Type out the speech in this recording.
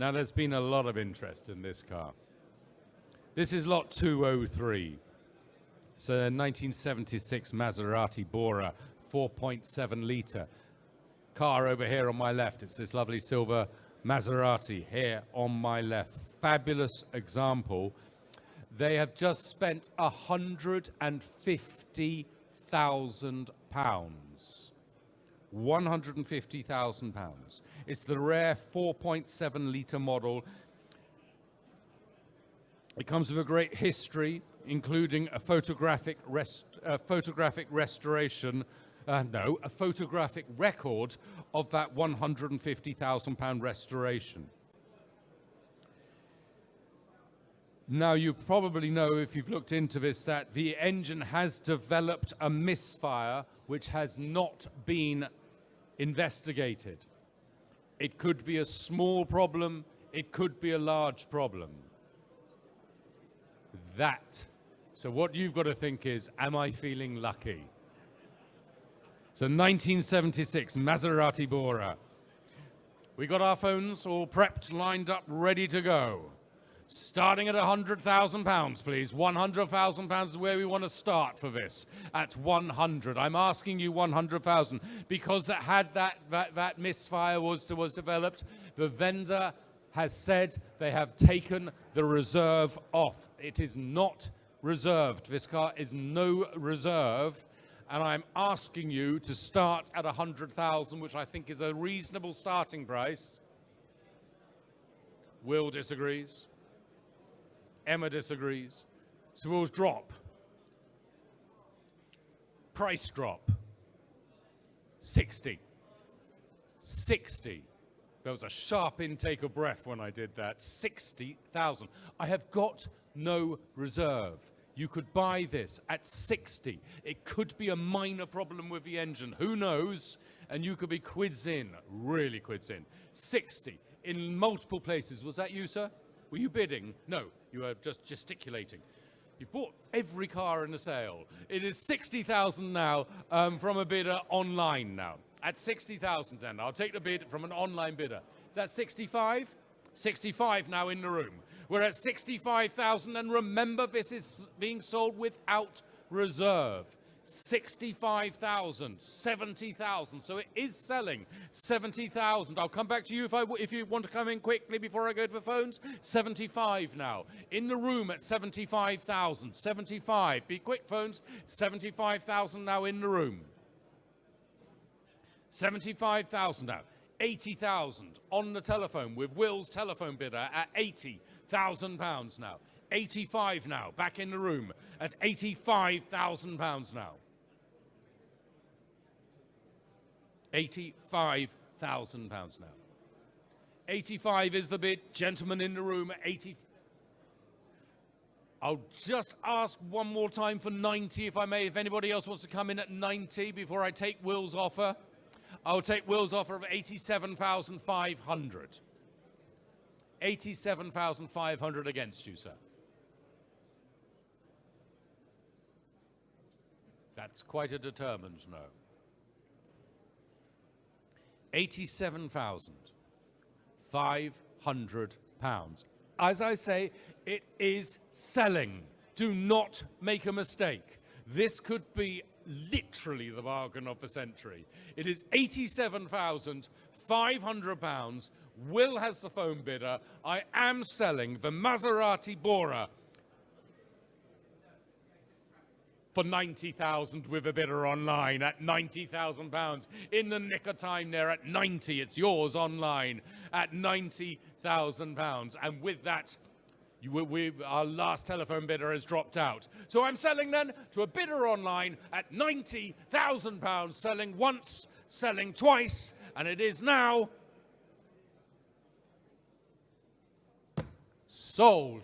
Now, there's been a lot of interest in this car. This is lot 203. It's a 1976 Maserati Bora, 4.7 litre. Car over here on my left. It's this lovely silver Maserati here on my left. Fabulous example. They have just spent £150,000. £150,000. It's the rare 4.7 litre model. It comes with a great history, including a photographic restoration, a photographic record of that £150,000 restoration. Now, you probably know, if you've looked into this, that the engine has developed a misfire which has not been investigated. It could be a small problem, it could be a large problem. So what you've got to think is, am I feeling lucky? So 1976 Maserati Bora. We got our phones all prepped, lined up, ready to go. Starting at £100,000, please. £100,000 is where we want to start for this. At 100. I'm asking you 100,000 because that misfire was developed. The vendor has said they have taken the reserve off. It is not reserved. This car is no reserve. And I'm asking you to start at 100,000, which I think is a reasonable starting price. Will disagrees. Emma disagrees. So we'll drop. Price drop. 60. 60. There was a sharp intake of breath when I did that. 60,000. I have got no reserve. You could buy this at 60. It could be a minor problem with the engine. Who knows? And you could be quids in, really quids in. 60 in multiple places. Was that you, sir? Were you bidding? No, you were just gesticulating. You've bought every car in the sale. It is 60,000 now from a bidder online now. At 60,000 then. I'll take the bid from an online bidder. Is that 65? 65 now in the room. We're at 65,000, and remember, this is being sold without reserve. 65,000, 70,000, so it is selling. 70,000. I'll come back to you if you want to come in quickly before I go to the phones. 75 now. In the room at 75,000. 75. Be quick, phones. 75,000 now in the room. 75,000 now. 80,000 on the telephone with Will's telephone bidder at £80,000 now. 85 now, back in the room at £85,000 now. £85,000 now. 85 is the bid. Gentlemen in the room at 80. I'll just ask one more time for 90, if I may, if anybody else wants to come in at 90 before I take Will's offer. I'll take Will's offer of 87,500. 87,500 against you, sir. That's quite a determined no. 87,500 pounds. As I say, it is selling. Do not make a mistake. This could be literally the bargain of the century. It is 87,500 pounds. Will has the phone bidder. I am selling the Maserati Bora for 90,000 with a bidder online at £90,000. In the nick of time there at 90, it's yours online at £90,000. And with that, our last telephone bidder has dropped out. So I'm selling then to a bidder online at £90,000, selling once, selling twice, and it is now sold.